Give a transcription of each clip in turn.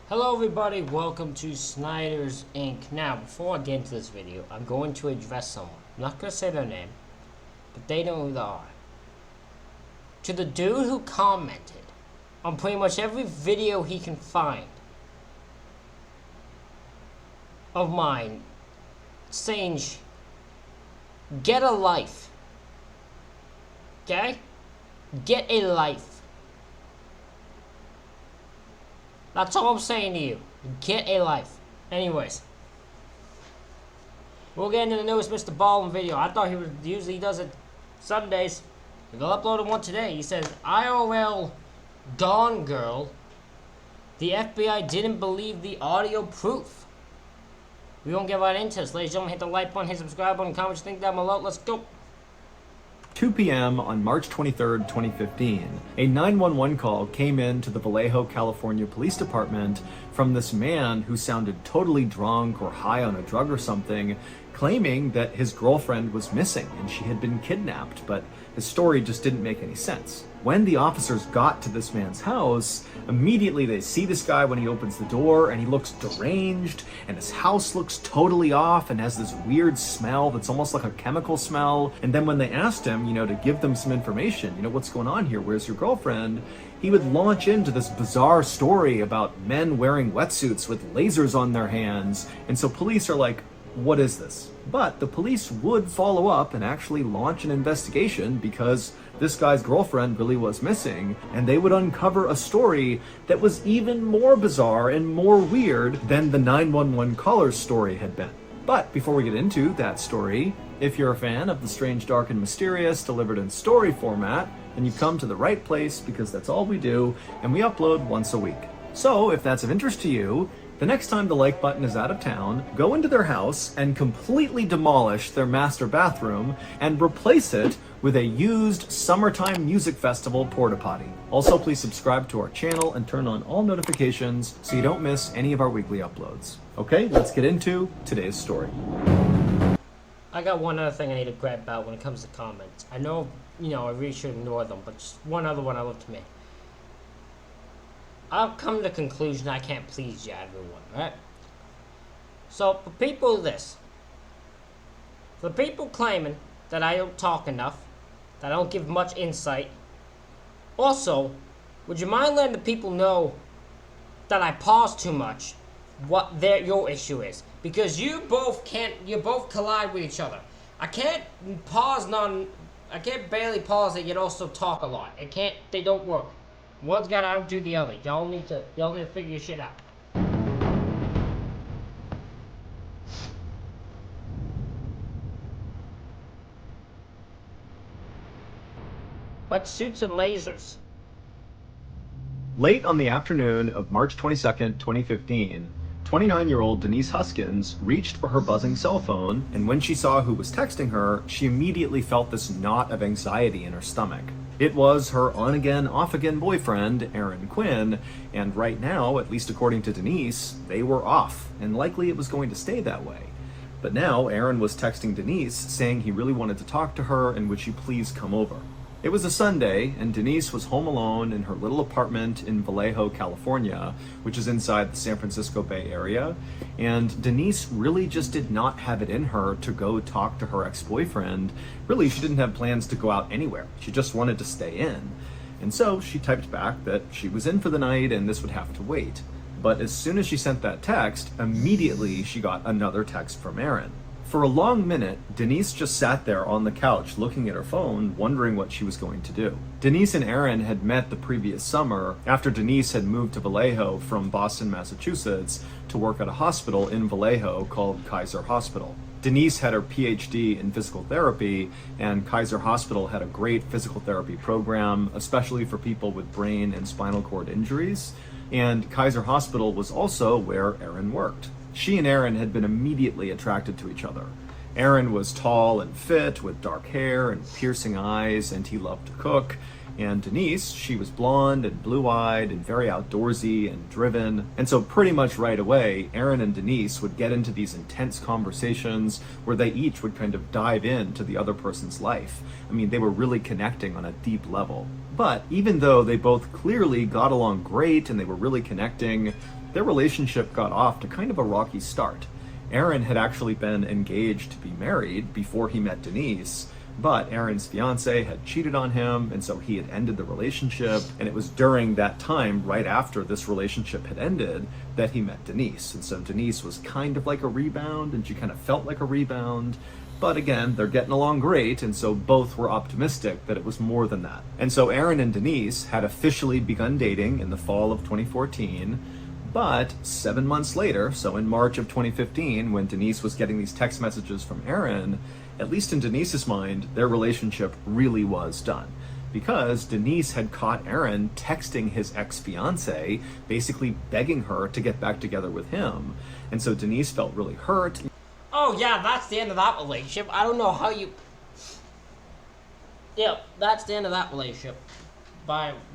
Hello everybody, welcome to Snyder's Inc. Now, before I get into this video, I'm going to address someone. I'm not going to say their name, but they know who they are. To the dude who commented on pretty much every video he can find of mine saying, get a life. Okay? Get a life. That's all I'm saying to you. Get a life. Anyways. We'll get into the newest MrBallen video. I thought he does it Sundays. He'll upload one today. He says, IRL Gone Girl. The FBI didn't believe the audio proof. We won't get right into this. Ladies and gentlemen, hit the like button, hit subscribe button, comment your thing down below. Let's go. 2 p.m. on March 23, 2015, a 911 call came in to the Vallejo, California Police Department from this man who sounded totally drunk or high on a drug or something, claiming that his girlfriend was missing and she had been kidnapped, but his story just didn't make any sense. When the officers got to this man's house, immediately they see this guy when he opens the door and he looks deranged and his house looks totally off and has this weird smell that's almost like a chemical smell. And then when they asked him, to give them some information, what's going on here? Where's your girlfriend? He would launch into this bizarre story about men wearing wetsuits with lasers on their hands. And so police are like, what is this? But the police would follow up and actually launch an investigation because this guy's girlfriend really was missing, and they would uncover a story that was even more bizarre and more weird than the 911 caller's story had been. But before we get into that story, if you're a fan of the strange, dark, and mysterious delivered in story format, then you've come to the right place because that's all we do, and we upload once a week. So if that's of interest to you, the next time the like button is out of town, go into their house and completely demolish their master bathroom and replace it with a used summertime music festival porta potty. Also, please subscribe to our channel and turn on all notifications so you don't miss any of our weekly uploads. Okay, let's get into today's story. I got one other thing I need to grab about when it comes to comments. I know, I really should ignore them, but just one other one I looked to me. I've come to the conclusion I can't please you, everyone, right? So, for people for people claiming that I don't talk enough, that I don't give much insight, also, would you mind letting the people know that I pause too much, what your issue is? Because you both collide with each other. I can't barely pause it, yet also talk a lot. They don't work. One's gotta outdo the other. Y'all need to figure your shit out. Wetsuits and lasers. Late on the afternoon of March 22nd, 2015, 29-year-old Denise Huskins reached for her buzzing cell phone, and when she saw who was texting her, she immediately felt this knot of anxiety in her stomach. It was her on-again, off-again boyfriend, Aaron Quinn, and right now, at least according to Denise, they were off, and likely it was going to stay that way. But now, Aaron was texting Denise, saying he really wanted to talk to her and would she please come over. It was a Sunday, and Denise was home alone in her little apartment in Vallejo, California, which is inside the San Francisco Bay Area, and Denise really just did not have it in her to go talk to her ex-boyfriend. Really, she didn't have plans to go out anywhere. She just wanted to stay in. And so she typed back that she was in for the night and this would have to wait. But as soon as she sent that text, immediately she got another text from Aaron. For a long minute, Denise just sat there on the couch looking at her phone, wondering what she was going to do. Denise and Aaron had met the previous summer after Denise had moved to Vallejo from Boston, Massachusetts to work at a hospital in Vallejo called Kaiser Hospital. Denise had her PhD in physical therapy, and Kaiser Hospital had a great physical therapy program, especially for people with brain and spinal cord injuries. And Kaiser Hospital was also where Aaron worked. She and Aaron had been immediately attracted to each other. Aaron was tall and fit with dark hair and piercing eyes, and he loved to cook. And Denise, she was blonde and blue-eyed and very outdoorsy and driven. And so pretty much right away, Aaron and Denise would get into these intense conversations where they each would kind of dive into the other person's life. I mean, they were really connecting on a deep level. But even though they both clearly got along great and they were really connecting, their relationship got off to kind of a rocky start. Aaron had actually been engaged to be married before he met Denise, but Aaron's fiance had cheated on him, and so he had ended the relationship. And it was during that time, right after this relationship had ended, that he met Denise. And so Denise was kind of like a rebound, and she kind of felt like a rebound. But again, they're getting along great, and so both were optimistic that it was more than that. And so Aaron and Denise had officially begun dating in the fall of 2014. But 7 months later, so in March of 2015, when Denise was getting these text messages from Aaron, at least in Denise's mind, their relationship really was done. Because Denise had caught Aaron texting his ex-fiance, basically begging her to get back together with him. And so Denise felt really hurt. Oh yeah, that's the end of that relationship. I don't know how you... Yeah, that's the end of that relationship.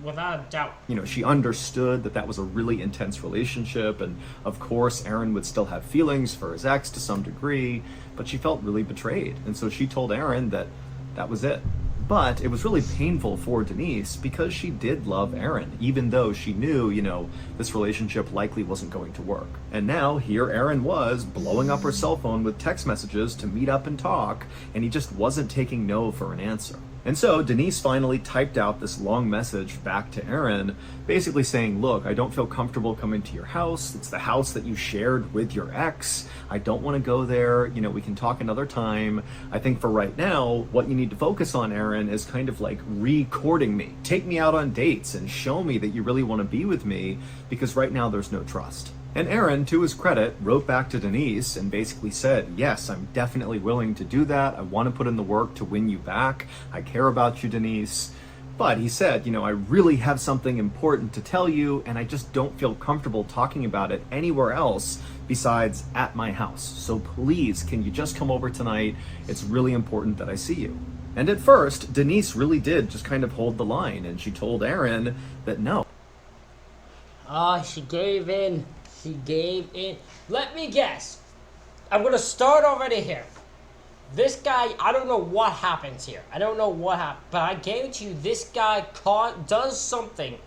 Without a doubt. You know, she understood that that was a really intense relationship, and of course Aaron would still have feelings for his ex to some degree, but she felt really betrayed, and so she told Aaron that that was it. But it was really painful for Denise because she did love Aaron, even though she knew, you know, this relationship likely wasn't going to work. And now here Aaron was blowing up her cell phone with text messages to meet up and talk, and he just wasn't taking no for an answer. And so Denise finally typed out this long message back to Aaron, basically saying, look, I don't feel comfortable coming to your house. It's the house that you shared with your ex. I don't want to go there. You know, we can talk another time. I think for right now, what you need to focus on, Aaron, is kind of like recording me. Take me out on dates and show me that you really want to be with me, because right now there's no trust. And Aaron, to his credit, wrote back to Denise and basically said, yes, I'm definitely willing to do that. I want to put in the work to win you back. I care about you, Denise. But he said, you know, I really have something important to tell you, and I just don't feel comfortable talking about it anywhere else besides at my house. So please, can you just come over tonight? It's really important that I see you. And at first, Denise really did just kind of hold the line, and she told Aaron that no. She gave in. She gave in. Let me guess. I'm going to start already here. This guy, I don't know what happens here. I don't know what happened. But I guarantee you this guy does something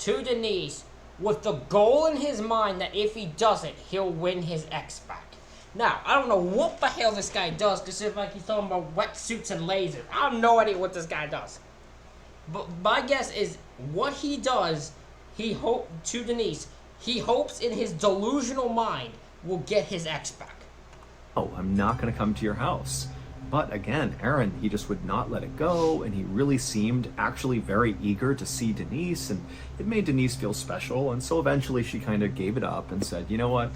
to Denise with the goal in his mind that if he does it, he'll win his ex back. Now, I don't know what the hell this guy does, because it's like he's talking about wetsuits and lasers. I have no idea what this guy does. But my guess is what he does, to Denise, he hopes in his delusional mind will get his ex back. Oh, I'm not going to come to your house. But again, Aaron, he just would not let it go, and he really seemed actually very eager to see Denise, and it made Denise feel special, and so eventually she kind of gave it up and said, you know what?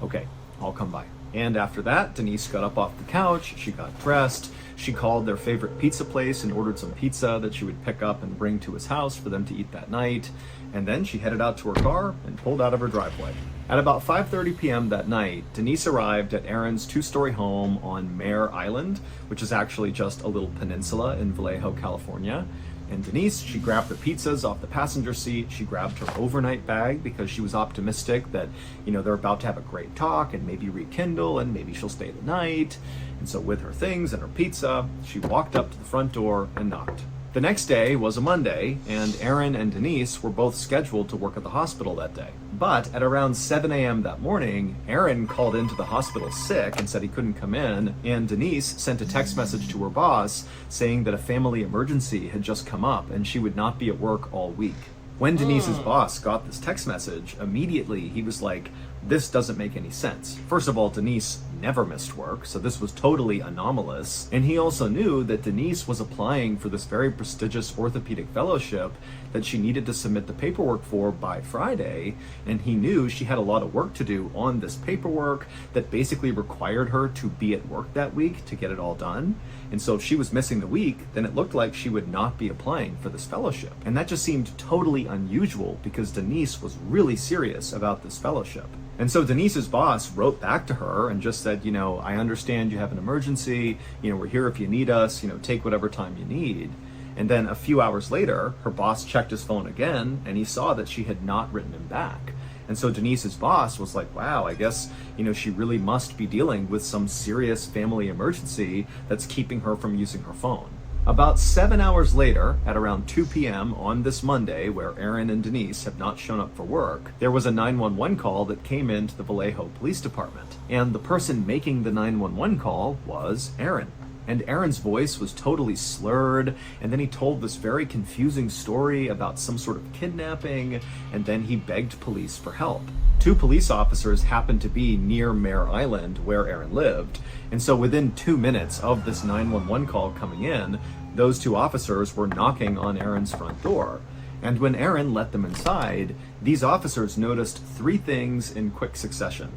Okay, I'll come by. And after that, Denise got up off the couch, she got dressed, she called their favorite pizza place and ordered some pizza that she would pick up and bring to his house for them to eat that night. And then she headed out to her car and pulled out of her driveway. At about 5:30 p.m. that night, Denise arrived at Aaron's two-story home on Mare Island, which is actually just a little peninsula in Vallejo, California. And Denise, she grabbed the pizzas off the passenger seat. She grabbed her overnight bag because she was optimistic that, you know, they're about to have a great talk and maybe rekindle and maybe she'll stay the night. And so with her things and her pizza, she walked up to the front door and knocked. The next day was a Monday, and Aaron and Denise were both scheduled to work at the hospital that day. But at around 7 a.m. that morning, Aaron called into the hospital sick and said he couldn't come in, and Denise sent a text message to her boss saying that a family emergency had just come up and she would not be at work all week. When Denise's boss got this text message, immediately he was like, this doesn't make any sense. First of all, Denise never missed work, so this was totally anomalous. And he also knew that Denise was applying for this very prestigious orthopedic fellowship that she needed to submit the paperwork for by Friday, and he knew she had a lot of work to do on this paperwork that basically required her to be at work that week to get it all done. And so if she was missing the week, then it looked like she would not be applying for this fellowship. And that just seemed totally unusual because Denise was really serious about this fellowship. And so Denise's boss wrote back to her and just said, you know, I understand you have an emergency, you know, we're here if you need us, you know, take whatever time you need. And then a few hours later, her boss checked his phone again, and he saw that she had not written him back. And so Denise's boss was like, wow, I guess, she really must be dealing with some serious family emergency that's keeping her from using her phone. About 7 hours later, at around 2 p.m. on this Monday, where Aaron and Denise have not shown up for work, there was a 911 call that came into the Vallejo Police Department. And the person making the 911 call was Aaron. And Aaron's voice was totally slurred, and then he told this very confusing story about some sort of kidnapping, and then he begged police for help. 2 police officers happened to be near Mare Island, where Aaron lived, and so within 2 minutes of this 911 call coming in, those 2 officers were knocking on Aaron's front door. And when Aaron let them inside, these officers noticed 3 things in quick succession.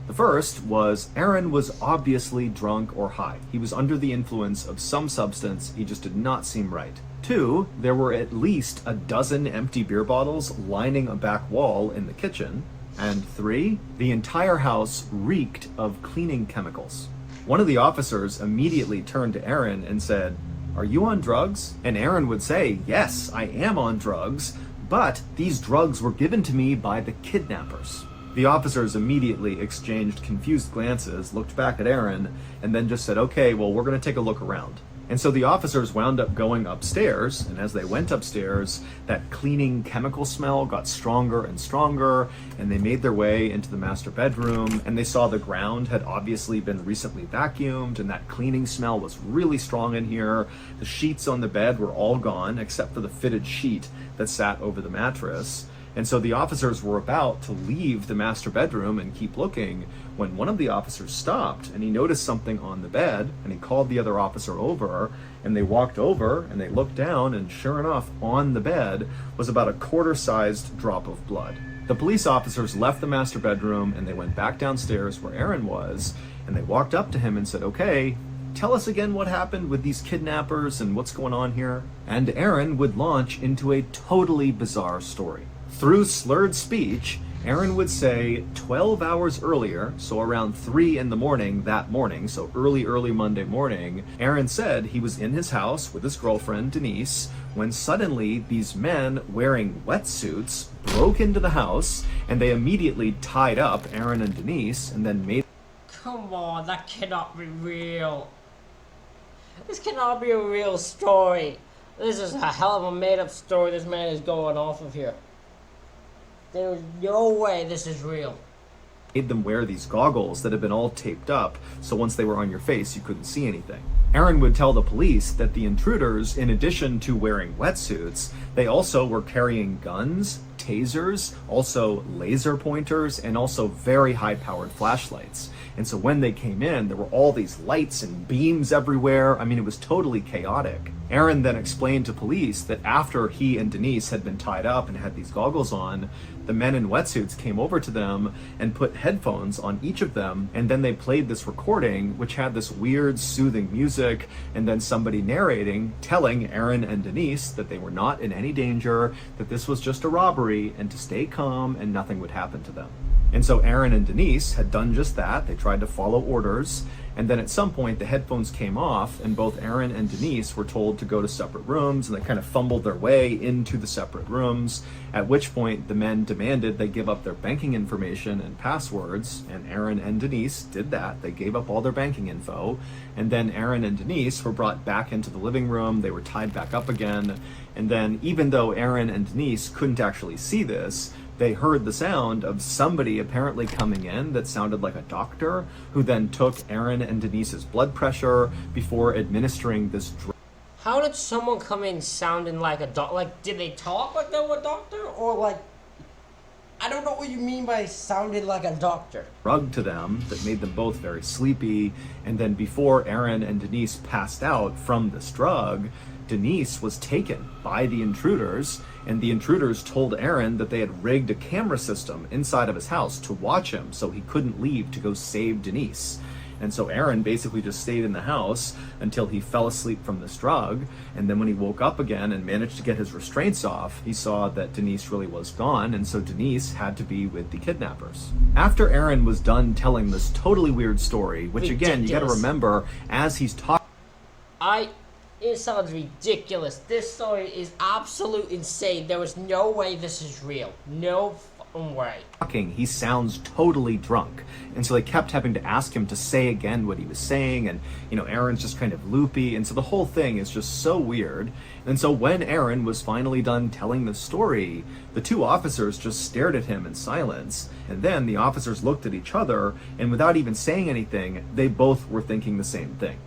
The first was Aaron was obviously drunk or high. He was under the influence of some substance. He just did not seem right. 2, there were at least a dozen empty beer bottles lining a back wall in the kitchen. And 3, the entire house reeked of cleaning chemicals. One of the officers immediately turned to Aaron and said, "Are you on drugs?" And Aaron would say, "Yes, I am on drugs, but these drugs were given to me by the kidnappers." The officers immediately exchanged confused glances, looked back at Aaron, and then just said, "Okay, well, we're going to take a look around." And so the officers wound up going upstairs, and as they went upstairs, that cleaning chemical smell got stronger and stronger, and they made their way into the master bedroom, and they saw the ground had obviously been recently vacuumed, and that cleaning smell was really strong in here. The sheets on the bed were all gone, except for the fitted sheet that sat over the mattress. And so the officers were about to leave the master bedroom and keep looking when one of the officers stopped, and he noticed something on the bed, and he called the other officer over, and they walked over and they looked down, and sure enough, on the bed was about a quarter-sized drop of blood. The police officers left the master bedroom and they went back downstairs where Aaron was, and they walked up to him and said, "Okay, tell us again what happened with these kidnappers and what's going on here." And Aaron would launch into a totally bizarre story. Through slurred speech, Aaron would say 12 hours earlier, so around 3 in the morning that morning, so early Monday morning, Aaron said he was in his house with his girlfriend, Denise, when suddenly these men wearing wetsuits broke into the house, and they immediately tied up Aaron and Denise, and then made... Come on, that cannot be real. This cannot be a real story. This is a hell of a made-up story this man is going off of here. There's no way this is real. Made them wear these goggles that had been all taped up, so once they were on your face, you couldn't see anything. Aaron would tell the police that the intruders, in addition to wearing wetsuits, they also were carrying guns, tasers, also laser pointers, and also very high-powered flashlights. And so when they came in, there were all these lights and beams everywhere. I mean, it was totally chaotic. Aaron then explained to police that after he and Denise had been tied up and had these goggles on, the men in wetsuits came over to them and put headphones on each of them, and then they played this recording, which had this weird, soothing music, and then somebody narrating, telling Aaron and Denise that they were not in any danger, that this was just a robbery, and to stay calm and nothing would happen to them. And so Aaron and Denise had done just that. They tried to follow orders, and then at some point the headphones came off, and both Aaron and Denise were told to go to separate rooms, and they kind of fumbled their way into the separate rooms, at which point the men demanded they give up their banking information and passwords, and Aaron and Denise did that. They gave up all their banking info, and then Aaron and Denise were brought back into the living room. They were tied back up again, and then even though Aaron and Denise couldn't actually see this, they heard the sound of somebody apparently coming in that sounded like a doctor, who then took Aaron and Denise's blood pressure before administering this drug. How did someone come in sounding like a doctor? Like, did they talk like they were a doctor? Or like, I don't know what you mean by sounded like a doctor. Drug to them that made them both very sleepy, and then before Aaron and Denise passed out from this drug, Denise was taken by the intruders, and the intruders told Aaron that they had rigged a camera system inside of his house to watch him so he couldn't leave to go save Denise. And so Aaron basically just stayed in the house until he fell asleep from this drug, and then when he woke up again and managed to get his restraints off, he saw that Denise really was gone, and so Denise had to be with the kidnappers. After Aaron was done telling this totally weird story, which again, you gotta remember, as he's talking... It sounds ridiculous. This story is absolute insane. There was no way this is real. No fucking way. He sounds totally drunk. And so they kept having to ask him to say again what he was saying. And, Aaron's just kind of loopy. And so the whole thing is just so weird. And so when Aaron was finally done telling the story, the two officers just stared at him in silence. And then the officers looked at each other, and without even saying anything, they both were thinking the same thing.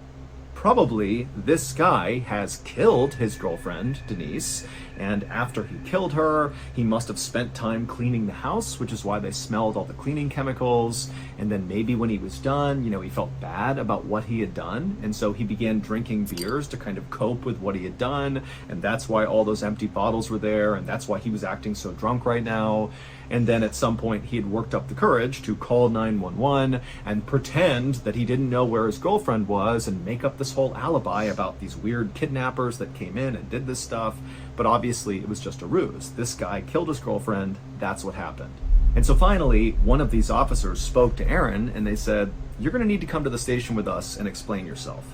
Probably this guy has killed his girlfriend, Denise, and after he killed her, he must have spent time cleaning the house, which is why they smelled all the cleaning chemicals. And then maybe when he was done, he felt bad about what he had done. And so he began drinking beers to kind of cope with what he had done. And that's why all those empty bottles were there. And that's why he was acting so drunk right now. And then at some point he had worked up the courage to call 911 and pretend that he didn't know where his girlfriend was and make up this whole alibi about these weird kidnappers that came in and did this stuff. But obviously it was just a ruse. This guy killed his girlfriend. That's what happened. And so finally, one of these officers spoke to Aaron and they said, "You're going to need to come to the station with us and explain yourself."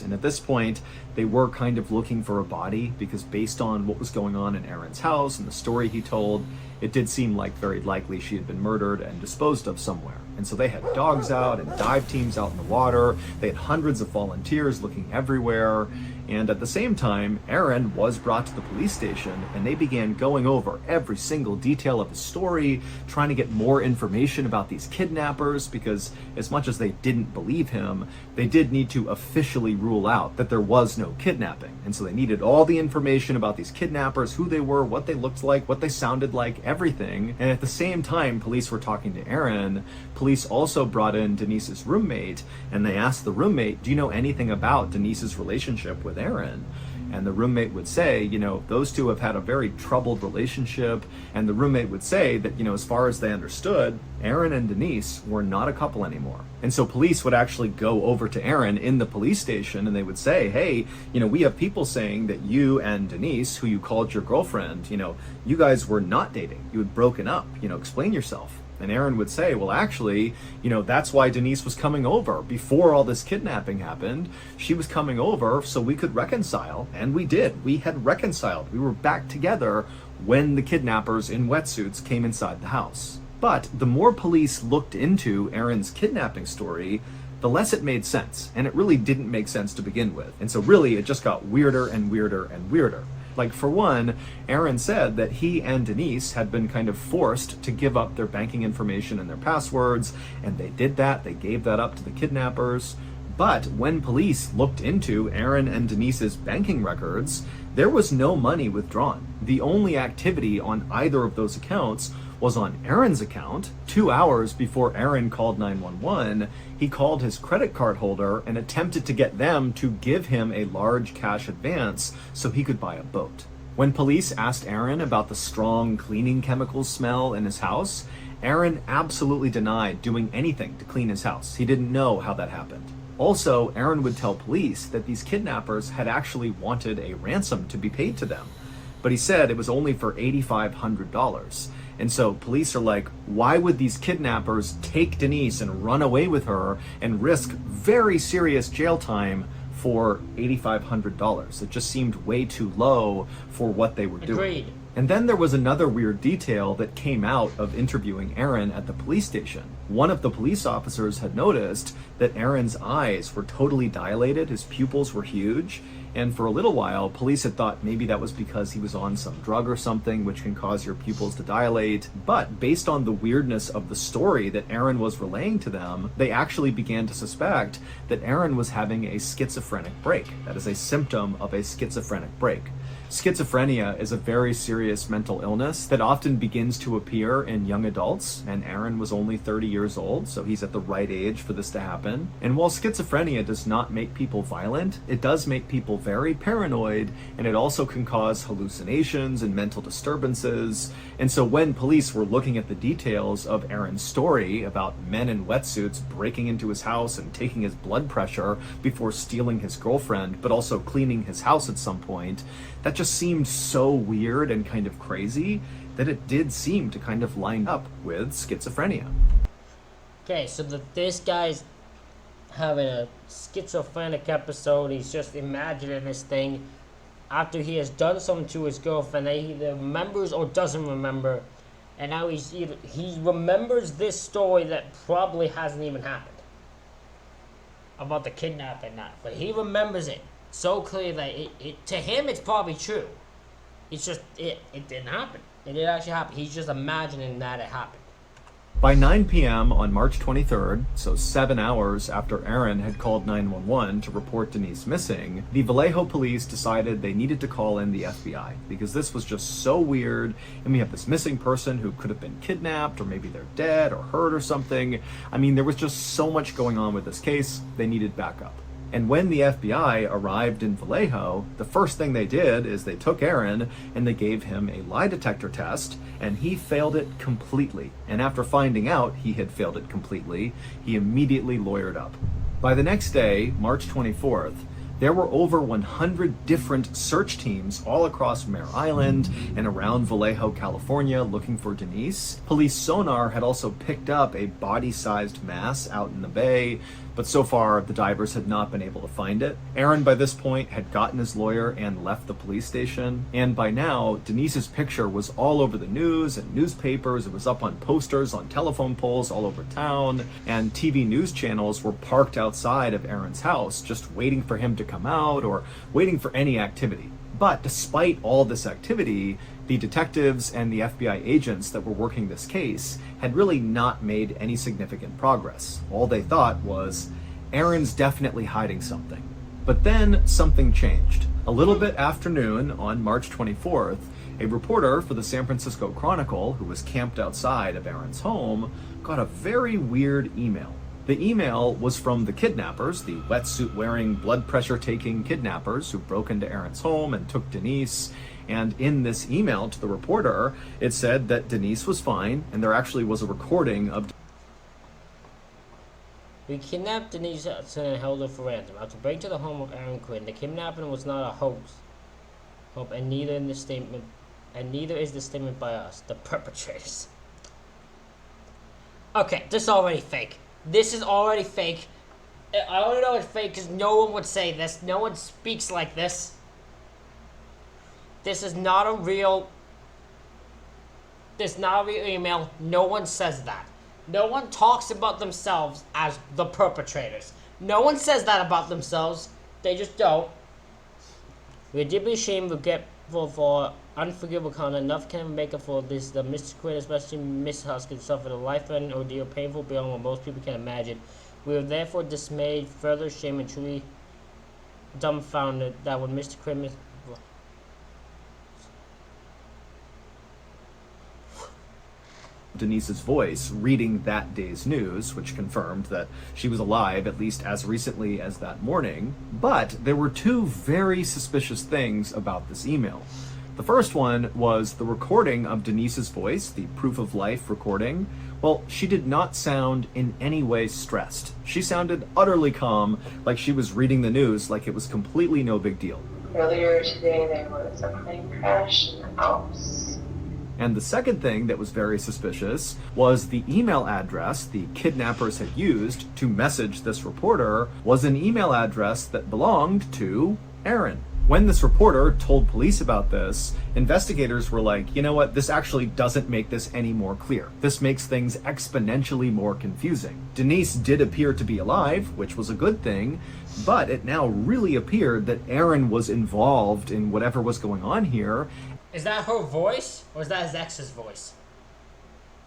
And at this point, they were kind of looking for a body because based on what was going on in Aaron's house and the story he told, it did seem like very likely she had been murdered and disposed of somewhere. And so they had dogs out and dive teams out in the water. They had hundreds of volunteers looking everywhere. And at the same time, Aaron was brought to the police station and they began going over every single detail of his story, trying to get more information about these kidnappers, because as much as they didn't believe him, they did need to officially rule out that there was no kidnapping. And so they needed all the information about these kidnappers, who they were, what they looked like, what they sounded like, everything. And at the same time, police were talking to Aaron. Police also brought in Denise's roommate, and they asked the roommate, "Do you know anything about Denise's relationship with Aaron?" And the roommate would say, those two have had a very troubled relationship. And the roommate would say that, as far as they understood, Aaron and Denise were not a couple anymore. And so police would actually go over to Aaron in the police station and they would say, "Hey, we have people saying that you and Denise, who you called your girlfriend, you guys were not dating. You had broken up. Explain yourself." And Aaron would say, "Well, actually, that's why Denise was coming over. Before all this kidnapping happened, she was coming over so we could reconcile." And we did. We had reconciled. We were back together when the kidnappers in wetsuits came inside the house. But the more police looked into Aaron's kidnapping story, the less it made sense. And it really didn't make sense to begin with. And so really, it just got weirder and weirder and weirder. Like, for one, Aaron said that he and Denise had been kind of forced to give up their banking information and their passwords, and they did that. They gave that up to the kidnappers. But when police looked into Aaron and Denise's banking records, there was no money withdrawn. The only activity on either of those accounts was on Aaron's account. 2 hours before Aaron called 911, he called his credit card holder and attempted to get them to give him a large cash advance so he could buy a boat. When police asked Aaron about the strong cleaning chemicals smell in his house, Aaron absolutely denied doing anything to clean his house. He didn't know how that happened. Also, Aaron would tell police that these kidnappers had actually wanted a ransom to be paid to them, but he said it was only for $8,500. And so police are like, why would these kidnappers take Denise and run away with her and risk very serious jail time for $8,500? It just seemed way too low for what they were doing. Agreed. And then there was another weird detail that came out of interviewing Aaron at the police station. One of the police officers had noticed that Aaron's eyes were totally dilated, his pupils were huge, and for a little while, police had thought maybe that was because he was on some drug or something which can cause your pupils to dilate. But based on the weirdness of the story that Aaron was relaying to them, they actually began to suspect that Aaron was having a schizophrenic break. That is a symptom of a schizophrenic break. Schizophrenia is a very serious mental illness that often begins to appear in young adults, and Aaron was only 30 years old, so he's at the right age for this to happen. And while schizophrenia does not make people violent, it does make people very paranoid, and it also can cause hallucinations and mental disturbances. And so when police were looking at the details of Aaron's story about men in wetsuits breaking into his house and taking his blood pressure before stealing his girlfriend, but also cleaning his house at some point, that just seemed so weird and kind of crazy that it did seem to kind of line up with schizophrenia. Okay, so this guy's having a schizophrenic episode. He's just imagining this thing after he has done something to his girlfriend that he either remembers or doesn't remember. And now he remembers this story that probably hasn't even happened. About the kidnapping, but he remembers it so clear that to him it's probably true. It's just it didn't happen. It didn't actually happen. He's just imagining that it happened. By 9 p.m. on March 23rd, so 7 hours after Aaron had called 911 to report Denise missing, the Vallejo police decided they needed to call in the FBI because this was just so weird, and we have this missing person who could have been kidnapped, or maybe they're dead or hurt or something. I mean, there was just so much going on with this case, they needed backup. And when the FBI arrived in Vallejo, the first thing they did is they took Aaron and they gave him a lie detector test, and he failed it completely. And after finding out he had failed it completely, he immediately lawyered up. By the next day, March 24th, there were over 100 different search teams all across Mare Island and around Vallejo, California, looking for Denise. Police sonar had also picked up a body-sized mass out in the bay, but so far the divers had not been able to find it. Aaron, by this point, had gotten his lawyer and left the police station, and by now, Denise's picture was all over the news and newspapers. It was up on posters on telephone poles all over town, and TV news channels were parked outside of Aaron's house, just waiting for him to come out or waiting for any activity. But despite all this activity, the detectives and the FBI agents that were working this case had really not made any significant progress. All they thought was, Aaron's definitely hiding something. But then something changed. A little bit after noon on March 24th, a reporter for the San Francisco Chronicle, who was camped outside of Aaron's home, got a very weird email. The email was from the kidnappers, the wetsuit-wearing, blood pressure-taking kidnappers who broke into Aaron's home and took Denise. And in this email to the reporter, it said that Denise was fine, and there actually was a recording of... We kidnapped Denise and held her for ransom. After breaking to the home of Aaron Quinn, the kidnapping was not a hoax. And neither is the statement by us, the perpetrators. Okay, this is already fake. This is already fake. I only know it's fake because no one would say this. No one speaks like this. This is not a real... This is not a real email. No one says that. No one talks about themselves as the perpetrators. No one says that about themselves. They just don't. We are deeply ashamed, regretful for unforgivable conduct. Enough can make up for this. The Mr. Quinn, especially Miss Huskins, suffered a life-threatening ordeal, painful beyond what most people can imagine. We are therefore dismayed, further ashamed, and truly dumbfounded that when Mr. Quinn... Denise's voice reading that day's news, which confirmed that she was alive at least as recently as that morning. But there were two very suspicious things about this email. The first one was the recording of Denise's voice, the proof of life recording. Well, she did not sound in any way stressed. She sounded utterly calm, like she was reading the news like it was completely no big deal. Earlier today there was a plane crash in the Alps. And the second thing that was very suspicious was the email address the kidnappers had used to message this reporter was an email address that belonged to Aaron. When this reporter told police about this, investigators were like, you know what, this actually doesn't make this any more clear. This makes things exponentially more confusing. Denise did appear to be alive, which was a good thing, but it now really appeared that Aaron was involved in whatever was going on here. Is that her voice, or is that his ex's voice?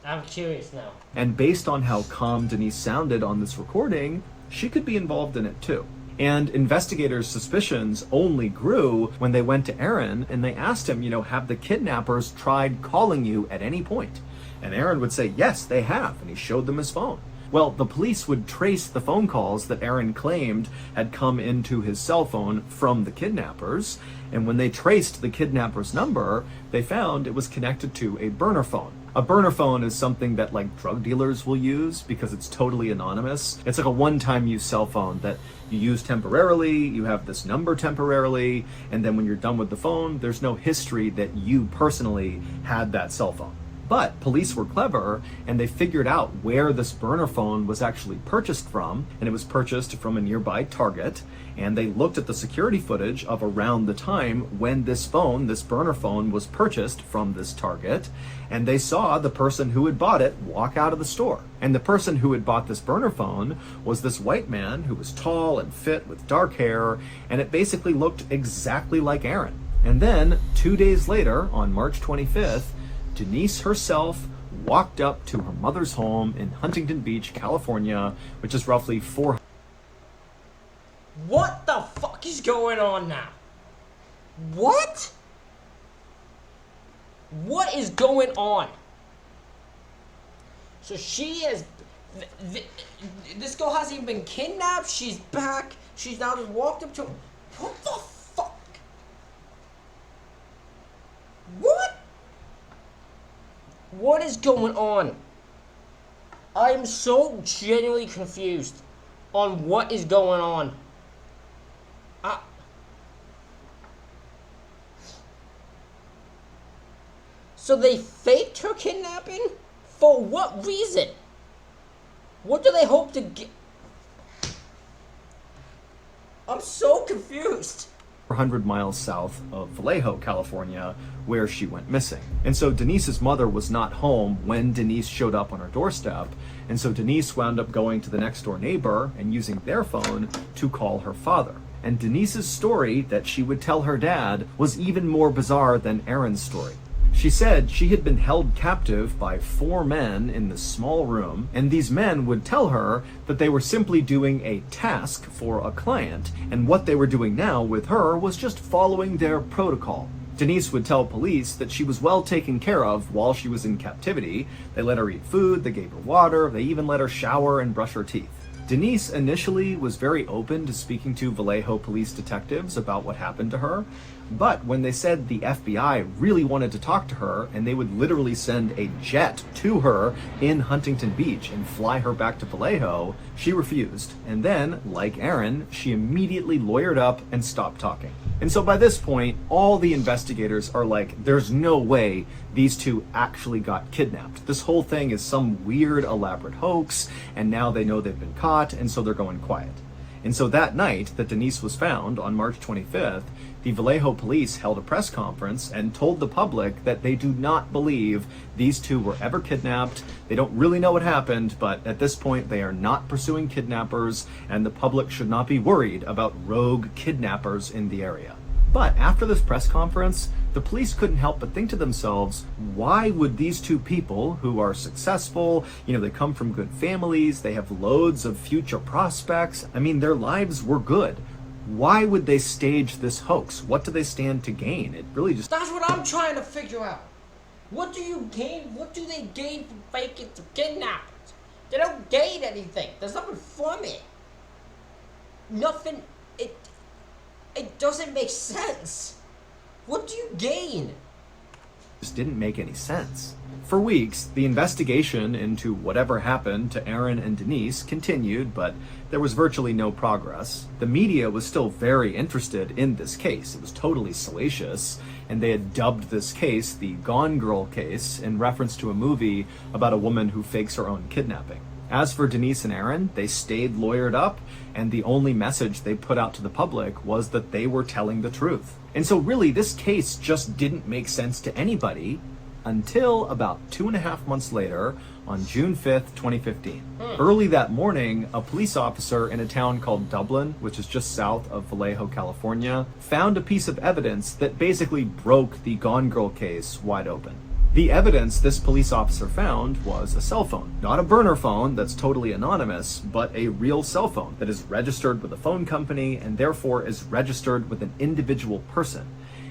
I'm curious now. And based on how calm Denise sounded on this recording, she could be involved in it too. And investigators' suspicions only grew when they went to Aaron and they asked him, have the kidnappers tried calling you at any point? And Aaron would say, yes, they have, and he showed them his phone. Well, the police would trace the phone calls that Aaron claimed had come into his cell phone from the kidnappers, and when they traced the kidnapper's number, they found it was connected to a burner phone. A burner phone is something that like drug dealers will use because it's totally anonymous. It's like a one-time use cell phone that you use temporarily, you have this number temporarily, and then when you're done with the phone, there's no history that you personally had that cell phone. But police were clever and they figured out where this burner phone was actually purchased from, and it was purchased from a nearby Target. And they looked at the security footage of around the time when this burner phone was purchased from this Target, and they saw the person who had bought it walk out of the store. And the person who had bought this burner phone was this white man who was tall and fit with dark hair, and it basically looked exactly like Aaron. And then 2 days later, on March 25th, Denise herself walked up to her mother's home in Huntington Beach, California, which is roughly 400. What the fuck is going on now? What? What is going on? So she is... this girl hasn't even been kidnapped. She's back. She's now just walked up to... What the fuck? What? What is going on? I am so genuinely confused on what is going on. So they faked her kidnapping? For what reason? What do they hope to get? I'm so confused. 400 miles south of Vallejo, California, where she went missing. And so Denise's mother was not home when Denise showed up on her doorstep, and so Denise wound up going to the next door neighbor and using their phone to call her father. And Denise's story that she would tell her dad was even more bizarre than Aaron's story. She said she had been held captive by 4 men in this small room, and these men would tell her that they were simply doing a task for a client, and what they were doing now with her was just following their protocol. Denise would tell police that she was well taken care of while she was in captivity. They let her eat food, they gave her water, they even let her shower and brush her teeth. Denise initially was very open to speaking to Vallejo police detectives about what happened to her, but when they said the FBI really wanted to talk to her and they would literally send a jet to her in Huntington Beach and fly her back to Vallejo, she refused. And then, like Aaron, she immediately lawyered up and stopped talking. And so by this point, all the investigators are like, there's no way these two actually got kidnapped. This whole thing is some weird, elaborate hoax, and now they know they've been caught, and so they're going quiet. And so that night that Denise was found, on March 25th, the Vallejo police held a press conference and told the public that they do not believe these two were ever kidnapped. They don't really know what happened, but at this point they are not pursuing kidnappers, and the public should not be worried about rogue kidnappers in the area. But after this press conference, the police couldn't help but think to themselves, why would these two people who are successful, they come from good families, they have loads of future prospects, their lives were good. Why would they stage this hoax? What do they stand to gain? It really just... That's what I'm trying to figure out. What do you gain? What do they gain from faking the kidnappers? They don't gain anything. There's nothing from it. Nothing. It doesn't make sense. What do you gain? Just didn't make any sense. For weeks, the investigation into whatever happened to Aaron and Denise continued, but there was virtually no progress. The media was still very interested in this case. It was totally salacious, and they had dubbed this case the Gone Girl case in reference to a movie about a woman who fakes her own kidnapping. As for Denise and Aaron, they stayed lawyered up, and the only message they put out to the public was that they were telling the truth. And so really, this case just didn't make sense to anybody until about 2.5 months later, on June 5th, 2015. Early that morning, a police officer in a town called Dublin, which is just south of Vallejo, California, found a piece of evidence that basically broke the Gone Girl case wide open. The evidence this police officer found was a cell phone. Not a burner phone that's totally anonymous, but a real cell phone that is registered with a phone company and therefore is registered with an individual person.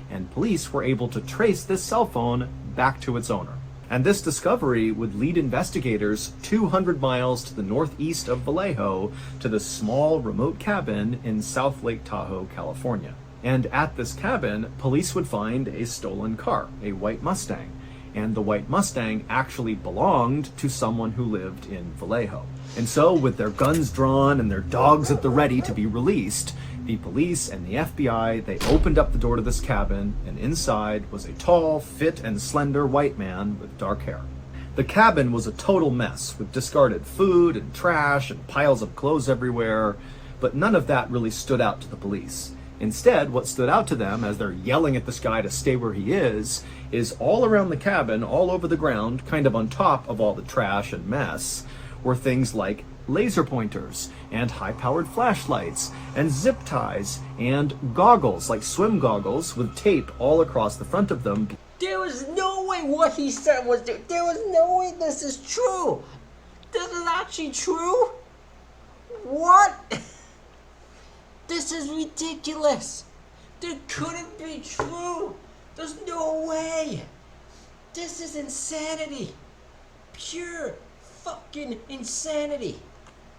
And police were able to trace this cell phone back to its owner. And this discovery would lead investigators 200 miles to the northeast of Vallejo to the small remote cabin in South Lake Tahoe, California. And at this cabin, police would find a stolen car, a white Mustang. and the white Mustang actually belonged to someone who lived in Vallejo. And so, with their guns drawn and their dogs at the ready to be released, the police and the FBI, they opened up the door to this cabin, and inside was a tall, fit, and slender white man with dark hair. The cabin was a total mess, with discarded food and trash and piles of clothes everywhere, but none of that really stood out to the police. Instead, what stood out to them as they're yelling at this guy to stay where he is all around the cabin, all over the ground, kind of on top of all the trash and mess, were things like laser pointers and high-powered flashlights and zip ties and goggles, like swim goggles, with tape all across the front of them. There was no way what he said was there. There was no way this is true. This is actually true? What? This is ridiculous. This couldn't be true. There's no way. This is insanity. Pure fucking insanity.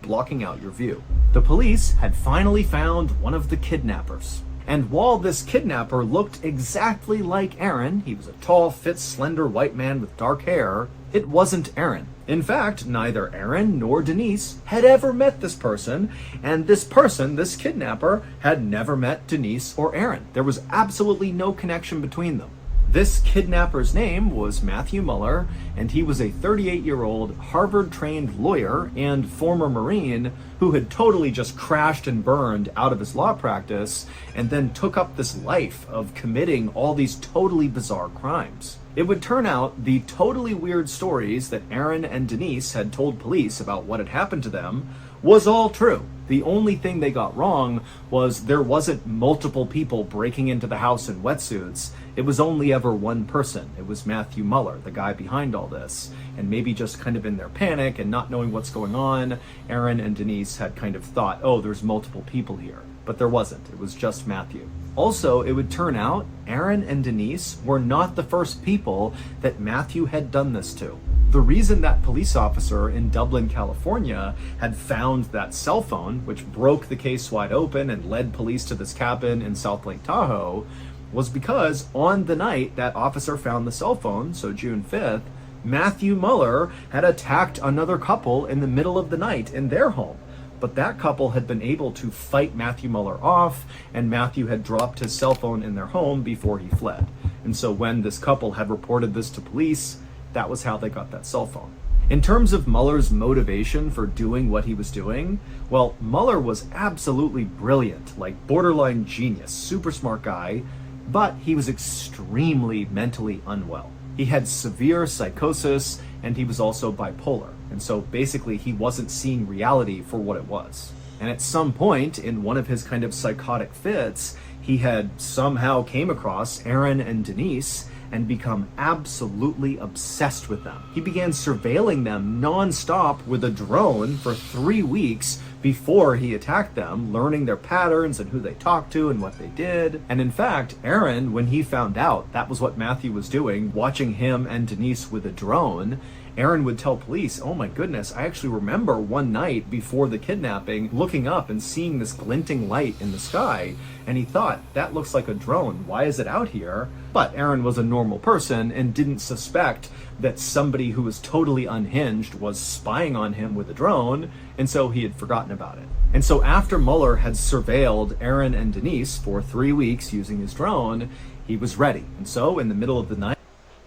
Blocking out your view. The police had finally found one of the kidnappers. And while this kidnapper looked exactly like Aaron, he was a tall, fit, slender white man with dark hair, it wasn't Aaron. In fact, neither Aaron nor Denise had ever met this person, and this person, this kidnapper, had never met Denise or Aaron. There was absolutely no connection between them. This kidnapper's name was Matthew Muller, and he was a 38-year-old Harvard-trained lawyer and former Marine who had totally just crashed and burned out of his law practice and then took up this life of committing all these totally bizarre crimes. It would turn out the totally weird stories that Aaron and Denise had told police about what had happened to them was all true. The only thing they got wrong was there wasn't multiple people breaking into the house in wetsuits. It was only ever one person. It was Matthew Muller, the guy behind all this. And maybe just kind of in their panic and not knowing what's going on, Aaron and Denise had kind of thought, oh, there's multiple people here. But there wasn't. It was just Matthew. Also, it would turn out Aaron and Denise were not the first people that Matthew had done this to. The reason that police officer in Dublin, California had found that cell phone, which broke the case wide open and led police to this cabin in South Lake Tahoe, was because on the night that officer found the cell phone, so June 5th, Matthew Muller had attacked another couple in the middle of the night in their home. But that couple had been able to fight Matthew Muller off, and Matthew had dropped his cell phone in their home before he fled. And so when this couple had reported this to police, that was how they got that cell phone. In terms of Muller's motivation for doing what he was doing, well, Muller was absolutely brilliant, like borderline genius, super smart guy, but he was extremely mentally unwell. He had severe psychosis, and he was also bipolar. And so basically he wasn't seeing reality for what it was. And at some point in one of his kind of psychotic fits, he had somehow came across Aaron and Denise and become absolutely obsessed with them. He began surveilling them non-stop with a drone for 3 weeks before he attacked them, learning their patterns and who they talked to and what they did. And in fact, Aaron, when he found out that was what Matthew was doing, watching him and Denise with a drone, Aaron would tell police, oh my goodness, I actually remember one night before the kidnapping looking up and seeing this glinting light in the sky, and he thought, that looks like a drone, why is it out here? But Aaron was a normal person and didn't suspect that somebody who was totally unhinged was spying on him with a drone, and so he had forgotten about it. And so after Muller had surveilled Aaron and Denise for 3 weeks using his drone, he was ready. And so in the middle of the night,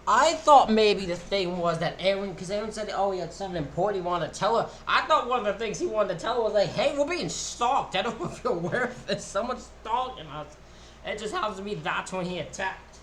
I thought maybe the thing was that Aaron, because Aaron said, oh, he had something important he wanted to tell her. I thought one of the things he wanted to tell her was like, hey, we're being stalked. I don't know if you're aware of this. Someone's stalking us. It just happens to be that's when he attacked.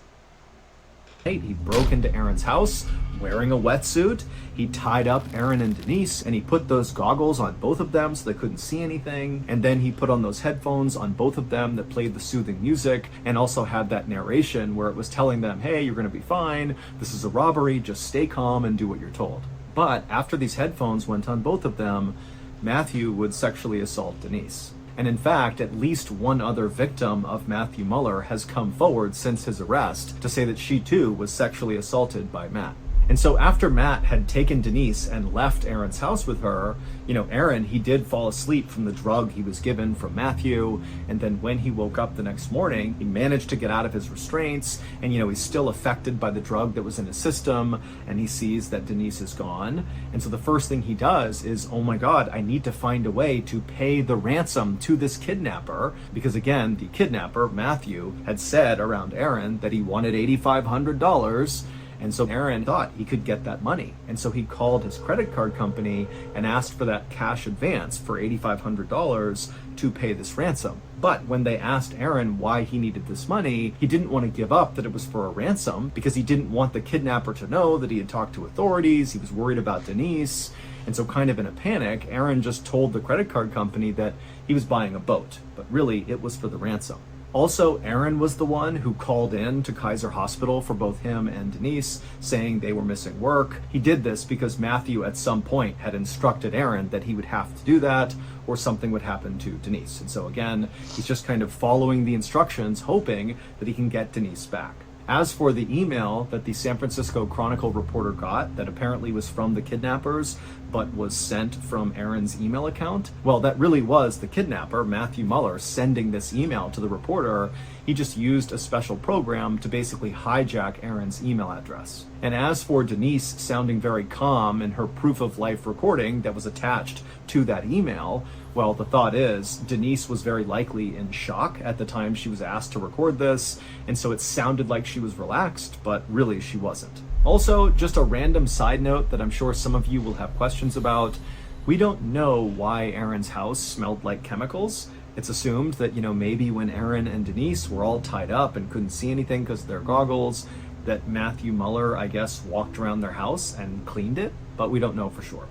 he broke into Aaron's house wearing a wetsuit. He tied up Aaron and Denise, and he put those goggles on both of them so they couldn't see anything. And then he put on those headphones on both of them that played the soothing music and also had that narration where it was telling them, hey, you're going to be fine. This is a robbery. Just stay calm and do what you're told. But after these headphones went on both of them, Matthew would sexually assault Denise. And in fact, at least one other victim of Matthew Muller has come forward since his arrest to say that she too was sexually assaulted by Matt. And so after Matt had taken Denise and left Aaron's house with her, Aaron, he did fall asleep from the drug he was given from Matthew. And then when he woke up the next morning, he managed to get out of his restraints. And, he's still affected by the drug that was in his system. And he sees that Denise is gone. And so the first thing he does is, oh my God, I need to find a way to pay the ransom to this kidnapper. Because again, the kidnapper, Matthew, had said around Aaron that he wanted $8,500. And so Aaron thought he could get that money. And so he called his credit card company and asked for that cash advance for $8,500 to pay this ransom. But when they asked Aaron why he needed this money, he didn't want to give up that it was for a ransom because he didn't want the kidnapper to know that he had talked to authorities. He was worried about Denise. And so kind of in a panic, Aaron just told the credit card company that he was buying a boat, but really it was for the ransom. Also, Aaron was the one who called in to Kaiser Hospital for both him and Denise, saying they were missing work. He did this because Matthew at some point had instructed Aaron that he would have to do that or something would happen to Denise. And so again, he's just kind of following the instructions, hoping that he can get Denise back. As for the email that the San Francisco Chronicle reporter got that apparently was from the kidnappers, but was sent from Aaron's email account, well, that really was the kidnapper, Matthew Muller, sending this email to the reporter. He just used a special program to basically hijack Aaron's email address. And as for Denise sounding very calm in her proof of life recording that was attached to that email, well, the thought is Denise was very likely in shock at the time she was asked to record this, and so it sounded like she was relaxed, but really she wasn't. Also, just a random side note that I'm sure some of you will have questions about. We don't know why Aaron's house smelled like chemicals. It's assumed that, maybe when Aaron and Denise were all tied up and couldn't see anything because of their goggles, that Matthew Muller, I guess, walked around their house and cleaned it, but we don't know for sure.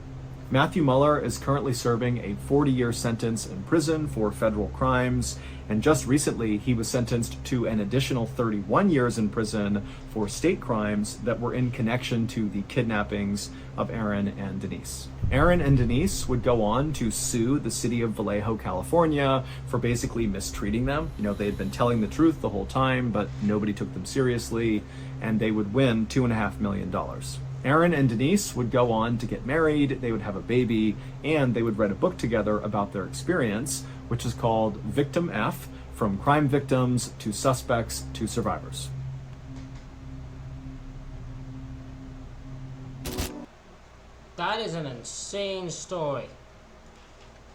Matthew Muller is currently serving a 40-year sentence in prison for federal crimes, and just recently he was sentenced to an additional 31 years in prison for state crimes that were in connection to the kidnappings of Aaron and Denise. Aaron and Denise would go on to sue the city of Vallejo, California for basically mistreating them. They had been telling the truth the whole time, but nobody took them seriously, and they would win $2.5 million. Aaron and Denise would go on to get married, they would have a baby, and they would write a book together about their experience, which is called Victim F: From Crime Victims to Suspects to Survivors. That is an insane story.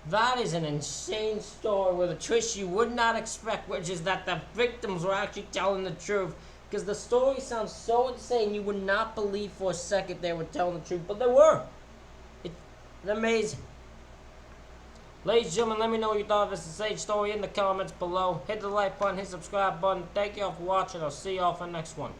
That is an insane story with a twist you would not expect, which is that the victims were actually telling the truth. Because the story sounds so insane, you would not believe for a second they were telling the truth, but they were. It's amazing. Ladies and gentlemen, let me know what you thought of this insane story in the comments below. Hit the like button, hit the subscribe button. Thank you all for watching. I'll see you all for the next one.